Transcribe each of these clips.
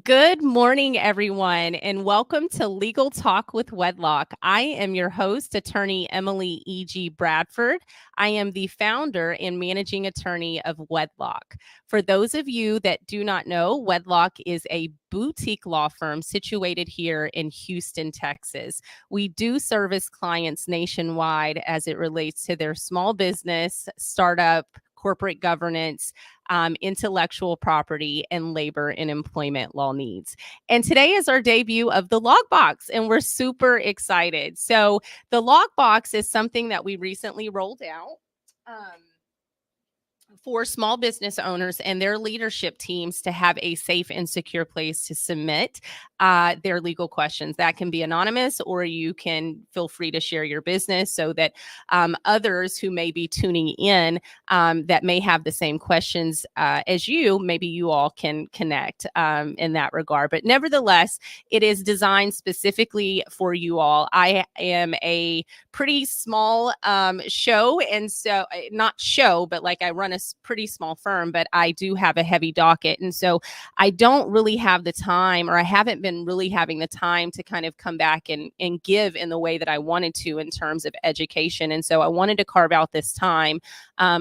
Good morning, everyone, and welcome to Legal Talk with Wedlock. I am your host, attorney Emily E.G. Bradford. I am the founder and managing attorney of Wedlock. For those of you that do not know, Wedlock is a boutique law firm situated here in Houston, Texas. We do service clients nationwide as it relates to their small business, startup, corporate governance, intellectual property, and labor and employment law needs. And today is our debut of the Lawkbox, and we're super excited. So the Lawkbox is something that we recently rolled out. For small business owners and their leadership teams to have a safe and secure place to submit their legal questions. That can be anonymous, or you can feel free to share your business so that others who may be tuning in that may have the same questions as you, maybe you all can connect in that regard. But nevertheless, it is designed specifically for you all. I am a pretty small show, and so not show, but like I run a pretty small firm, but I do have a heavy docket. And so I don't really have the time, or I haven't been really having the time to kind of come back and give in the way that I wanted to in terms of education. And so I wanted to carve out this time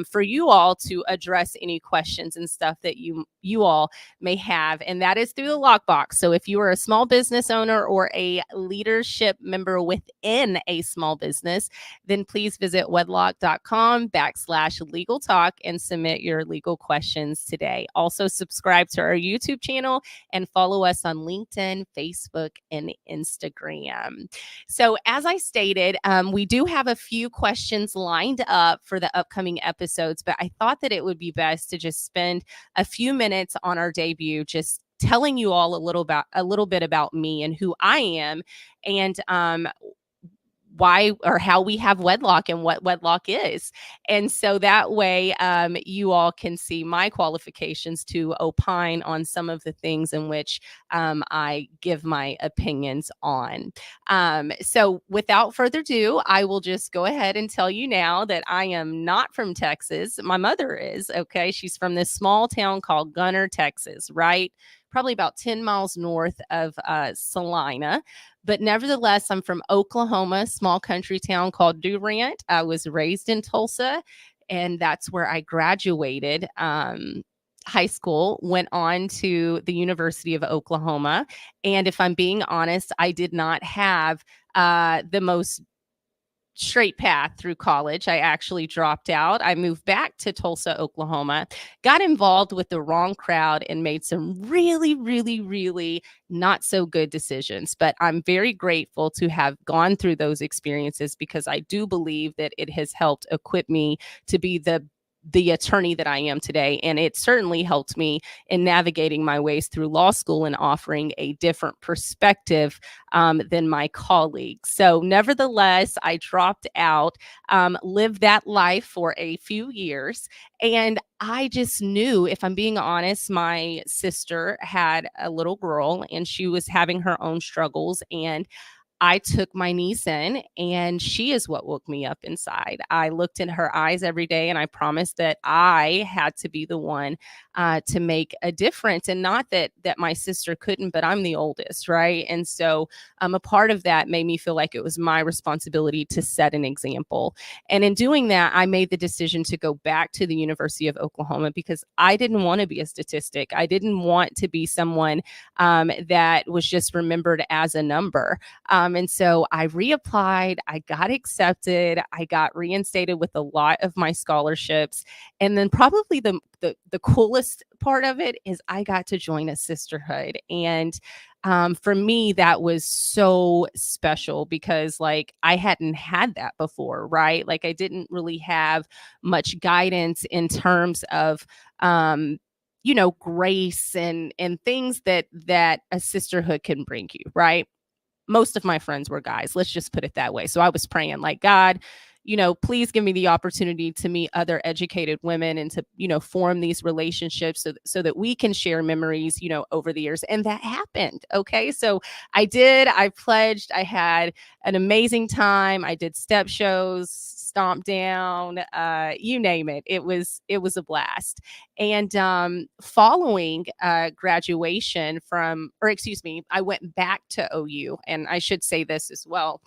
for you all to address any questions and stuff that you all may have. And that is through the Lawkbox. So if you are a small business owner or a leadership member within a small business, then please visit wedlock.com/legal talk and submit your legal questions today. Also, subscribe to our YouTube channel and follow us on LinkedIn, Facebook, and Instagram. So, as I stated, we do have a few questions lined up for the upcoming episodes, but I thought that it would be best to just spend a few minutes on our debut, just telling you all a little bit about me and who I am, and why or how we have Wedlock and what Wedlock is. And so that way you all can see my qualifications to opine on some of the things in which I give my opinions on. So without further ado, I will just go ahead and tell you now that I am not from Texas. My mother is, okay? She's from this small town called Gunner, Texas, right? Probably about 10 miles north of Salina. But nevertheless, I'm from Oklahoma, small country town called Durant. I was raised in Tulsa, and that's where I graduated high school, went on to the University of Oklahoma. And if I'm being honest, I did not have the most straight path through college. I actually dropped out. I moved back to Tulsa, Oklahoma, got involved with the wrong crowd, and made some really, really, really not so good decisions. But I'm very grateful to have gone through those experiences, because I do believe that it has helped equip me to be the attorney that I am today. And it certainly helped me in navigating my ways through law school and offering a different perspective than my colleagues. So nevertheless, I dropped out, lived that life for a few years. And I just knew, if I'm being honest, my sister had a little girl and she was having her own struggles. And I took my niece in, and she is what woke me up inside. I looked in her eyes every day, and I promised that I had to be the one to make a difference. And not that my sister couldn't, but I'm the oldest, right? And so a part of that made me feel like it was my responsibility to set an example. And in doing that, I made the decision to go back to the University of Oklahoma, because I didn't want to be a statistic. I didn't want to be someone that was just remembered as a number. And so I reapplied, I got accepted, I got reinstated with a lot of my scholarships. And then probably the coolest part of it is I got to join a sisterhood. And for me, that was so special, because like I hadn't had that before, right? Like I didn't really have much guidance in terms of grace and things that a sisterhood can bring you, right? Most of my friends were guys. Let's just put it that way. So I was praying like, God, please give me the opportunity to meet other educated women and to, form these relationships so that we can share memories, over the years. And that happened. Okay. So I pledged, I had an amazing time. I did step shows, stomp down, you name it. It was a blast. And following graduation from, or excuse me, I went back to OU, and I should say this as well.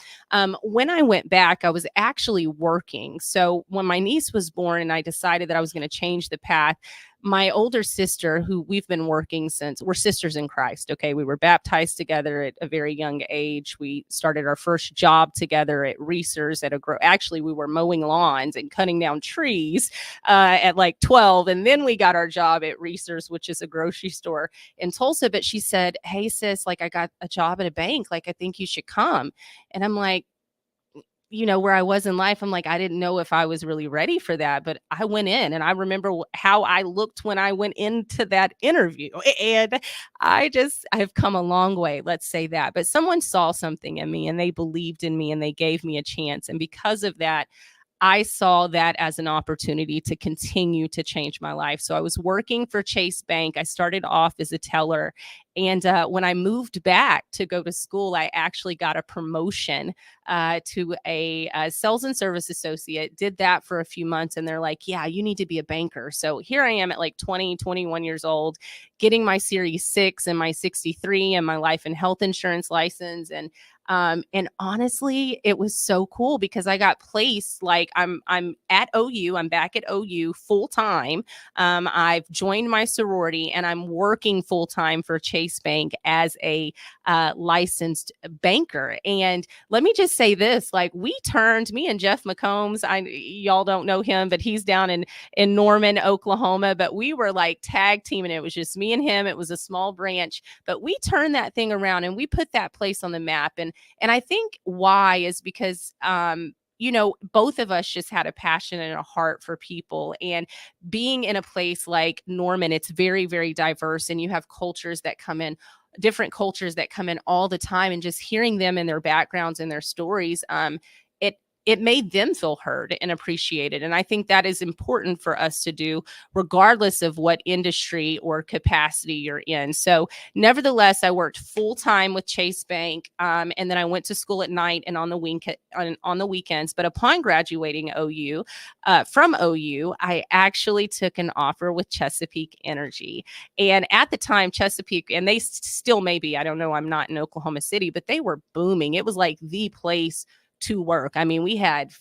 When I went back, I was actually working. So when my niece was born, and I decided that I was going to change the path, my older sister, who we've been working since, we're sisters in Christ. Okay. We were baptized together at a very young age. We started our first job together at Reese's actually, we were mowing lawns and cutting down trees at like 12. And then we got our job at Reese's, which is a grocery store in Tulsa. But she said, "Hey, sis, like I got a job at a bank. Like, I think you should come." And I'm like, where I was in life, I'm like, I didn't know if I was really ready for that, but I went in, and I remember how I looked when I went into that interview. And I've come a long way, let's say that. But someone saw something in me, and they believed in me, and they gave me a chance. And because of that, I saw that as an opportunity to continue to change my life. So I was working for Chase Bank. I started off as a teller. And when I moved back to go to school, I actually got a promotion to a sales and service associate. Did that for a few months. And they're like, "Yeah, you need to be a banker." So here I am at like 20, 21 years old, getting my Series 6 and my 63 and my life and health insurance license. And honestly, it was so cool because I got placed, like I'm at OU, I'm back at OU full time. I've joined my sorority, and I'm working full time for Chase Bank as a licensed banker. And let me just say this: like, me and Jeff McCombs, y'all don't know him, but he's down in Norman, Oklahoma. But we were like tag teaming. It was just me and him. It was a small branch, but we turned that thing around, and we put that place on the map. And I think why is because both of us just had a passion and a heart for people. And being in a place like Norman, it's very, very diverse, and you have different cultures that come in all the time. And just hearing them and their backgrounds and their stories, it made them feel heard and appreciated. And I think that is important for us to do, regardless of what industry or capacity you're in. So nevertheless, I worked full time with Chase Bank. And then I went to school at night and on the weekends. But upon graduating from OU, I actually took an offer with Chesapeake Energy. And at the time, Chesapeake, and they still may be, I don't know, I'm not in Oklahoma City, but they were booming. It was like the place to work. I mean, we had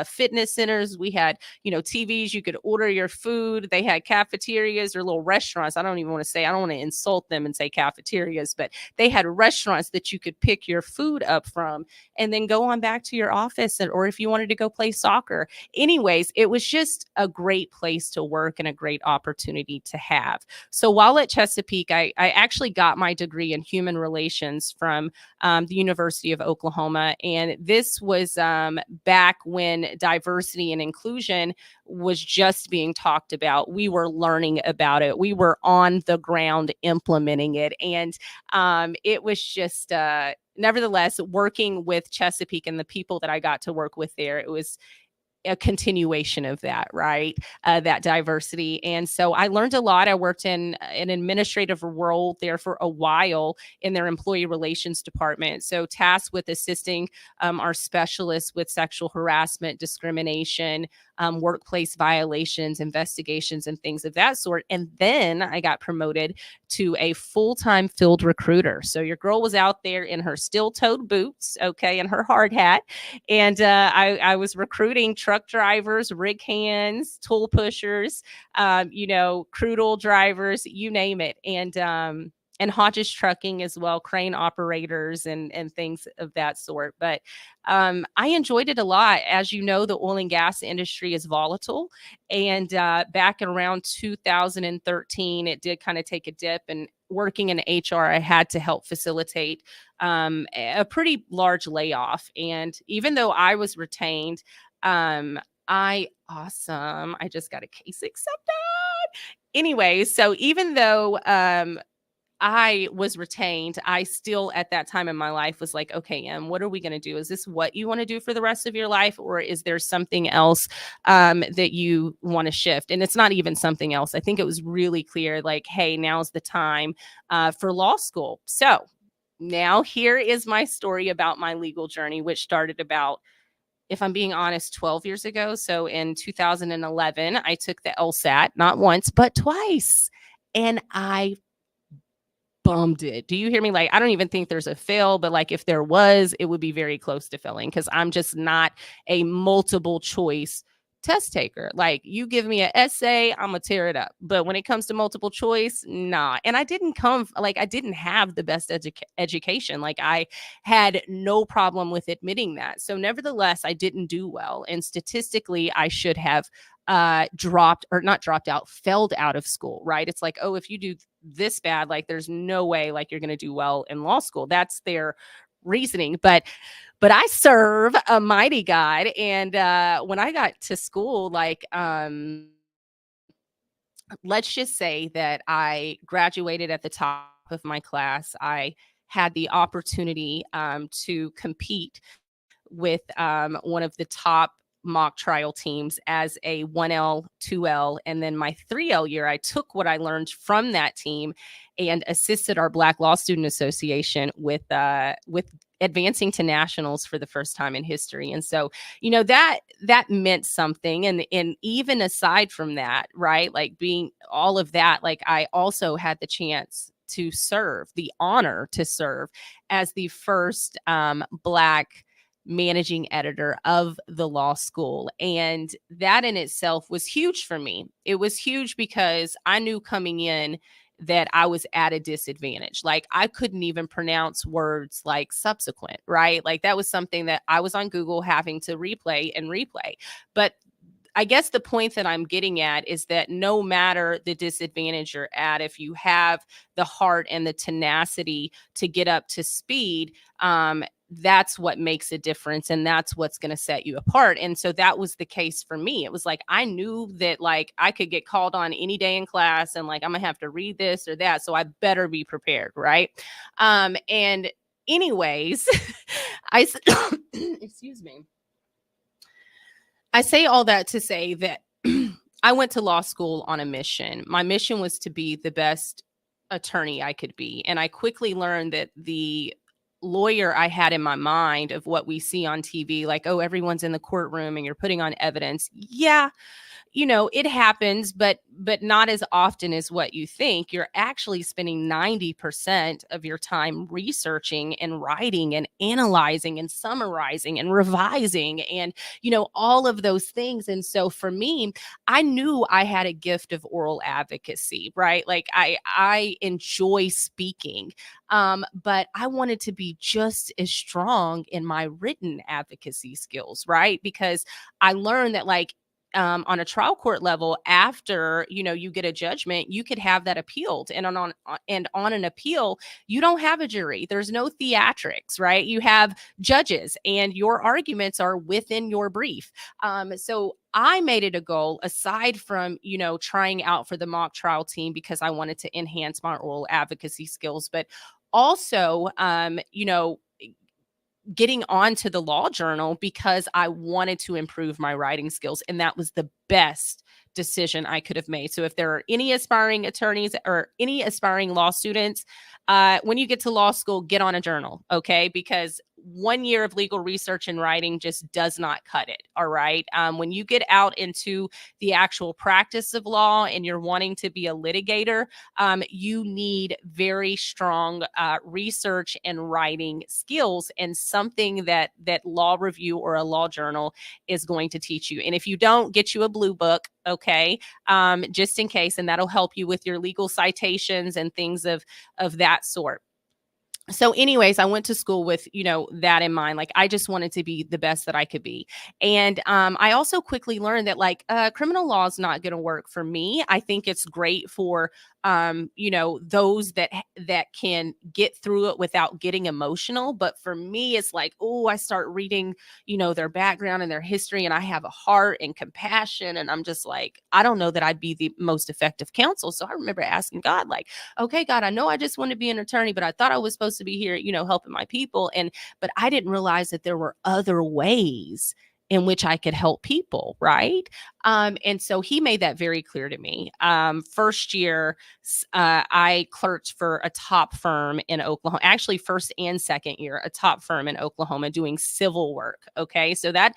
fitness centers, we had, TVs, you could order your food. They had cafeterias or little restaurants. I don't want to insult them and say cafeterias, but they had restaurants that you could pick your food up from and then go on back to your office, or if you wanted to go play soccer. Anyways, it was just a great place to work and a great opportunity to have. So while at Chesapeake, I actually got my degree in human relations from the University of Oklahoma. And this was back when diversity and inclusion was just being talked about. We were learning about it. We were on the ground implementing it. And it was just, nevertheless, working with Chesapeake and the people that I got to work with there, it was a continuation of that, right? That diversity. And so I learned a lot. I worked in an administrative role there for a while in their employee relations department. So tasked with assisting our specialists with sexual harassment, discrimination, workplace violations, investigations, and things of that sort. And then I got promoted to a full-time field recruiter. So your girl was out there in her steel-toed boots, okay, and her hard hat. And I was recruiting truck drivers, rig hands, tool pushers, crude oil drivers, you name it. And Hodges Trucking as well, crane operators and things of that sort. But I enjoyed it a lot. As you know, the oil and gas industry is volatile. And back in around 2013, it did kind of take a dip. And working in HR, I had to help facilitate a pretty large layoff. And even though I was retained, I just got a case accepted. Anyway, so even though I was retained, I still at that time in my life was like, okay, what are we going to do? Is this what you want to do for the rest of your life? Or is there something else that you want to shift? And it's not even something else. I think it was really clear, like, hey, now's the time for law school. So now here is my story about my legal journey, which started about if I'm being honest, 12 years ago. So in 2011, I took the LSAT not once, but twice. And I bummed it. Do you hear me? Like, I don't even think there's a fail, but like if there was, it would be very close to failing because I'm just not a multiple choice test taker. Like, you give me an essay, I'm gonna tear it up. But when it comes to multiple choice, nah. And I didn't have the best education. Like, I had no problem with admitting that. So, nevertheless, I didn't do well. And statistically, I should have dropped or not dropped out, failed out of school, right? It's like, oh, if you do this bad, like there's no way like you're going to do well in law school. That's their reasoning. But I serve a mighty God. And when I got to school, like let's just say that I graduated at the top of my class. I had the opportunity to compete with one of the top mock trial teams as a 1L, 2L, and then my 3L year, I took what I learned from that team and assisted our Black Law Student Association with advancing to nationals for the first time in history. And so, that meant something. And even aside from that, right, like being all of that, like I also had the chance to serve, the honor to serve as the first Black managing editor of the law school. And that in itself was huge for me. It was huge because I knew coming in that I was at a disadvantage. Like, I couldn't even pronounce words like subsequent, right? Like, that was something that I was on Google having to replay and replay. But I guess the point that I'm getting at is that no matter the disadvantage you're at, if you have the heart and the tenacity to get up to speed, that's what makes a difference. And that's what's going to set you apart. And so that was the case for me. It was like, I knew that like I could get called on any day in class and like, I'm gonna have to read this or that. So I better be prepared. Right. And anyways, excuse me. I say all that to say that I went to law school on a mission. My mission was to be the best attorney I could be. And I quickly learned that the lawyer I had in my mind of what we see on TV, like, oh, everyone's in the courtroom and you're putting on evidence. Yeah, it happens, but not as often as what you think. You're actually spending 90% of your time researching and writing and analyzing and summarizing and revising and, all of those things. And so for me, I knew I had a gift of oral advocacy, right? Like I enjoy speaking. But I wanted to be just as strong in my written advocacy skills, right? Because I learned that like on a trial court level, after you get a judgment, you could have that appealed, and on an appeal, you don't have a jury. There's no theatrics, right? You have judges, and your arguments are within your brief. So I made it a goal, aside from trying out for the mock trial team because I wanted to enhance my oral advocacy skills, but also getting onto the law journal because I wanted to improve my writing skills. And that was the best decision I could have made. So if there are any aspiring attorneys or any aspiring law students, when you get to law school, get on a journal, okay? Because 1 year of legal research and writing just does not cut it, all right? When you get out into the actual practice of law and you're wanting to be a litigator, you need very strong research and writing skills, and something that law review or a law journal is going to teach you. And if you don't, get you a blue book, okay, just in case, and that'll help you with your legal citations and things of that sort. So anyways, I went to school with, that in mind. Like, I just wanted to be the best that I could be. And I also quickly learned that like criminal law is not going to work for me. I think it's great for, those that can get through it without getting emotional. But for me, it's like, oh, I start reading, their background and their history, and I have a heart and compassion. And I'm just like, I don't know that I'd be the most effective counsel. So I remember asking God, like, okay, God, I know I just want to be an attorney, but I thought I was supposed to be here, helping my people. But I didn't realize that there were other ways in which I could help people, right? And so he made that very clear to me. First year, I clerked for a top firm in Oklahoma, actually first and second year, a top firm in Oklahoma doing civil work. Okay. So that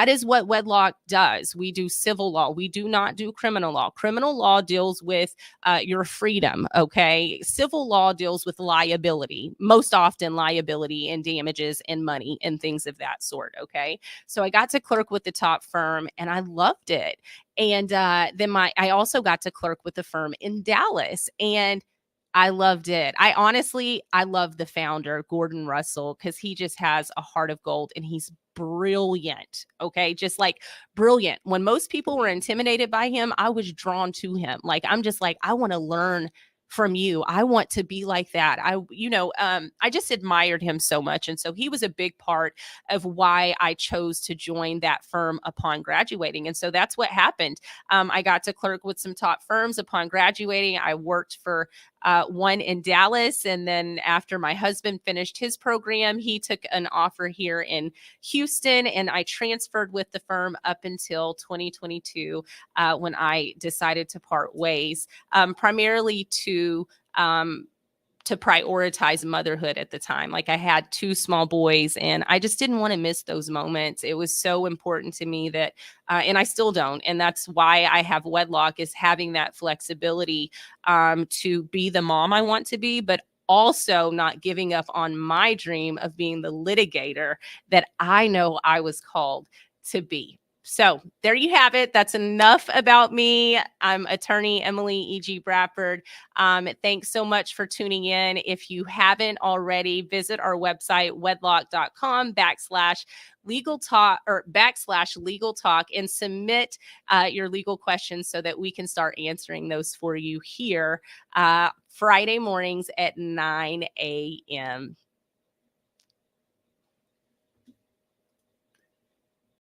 is what Wedlawk does. We do civil law. We do not do criminal law. Criminal law deals with your freedom. Okay. Civil law deals with liability, most often liability and damages and money and things of that sort. Okay. So I got to clerk with the top firm and I loved it. And then I also got to clerk with the firm in Dallas, and I loved it. I love the founder, Gordon Russell, because he just has a heart of gold and he's brilliant. Okay. Just like brilliant. When most people were intimidated by him, I was drawn to him. Like, I'm just like, I want to learn from you. I want to be like that. I just admired him so much. And so he was a big part of why I chose to join that firm upon graduating. And so that's what happened. I got to clerk with some top firms upon graduating. I worked for one in Dallas. And then after my husband finished his program, he took an offer here in Houston, and I transferred with the firm up until 2022 when I decided to part ways, primarily to prioritize motherhood at the time. Like, I had 2 small boys and I just didn't want to miss those moments. It was so important to me that, and I still don't. And that's why I have Wedlawk, is having that flexibility to be the mom I want to be, but also not giving up on my dream of being the litigator that I know I was called to be. So there you have it. That's enough about me. I'm attorney Emily E.G. Bradford. Thanks so much for tuning in. If you haven't already, visit our website, wedlock.com/legal talk or /legal talk, and submit your legal questions so that we can start answering those for you here Friday mornings at 9 a.m.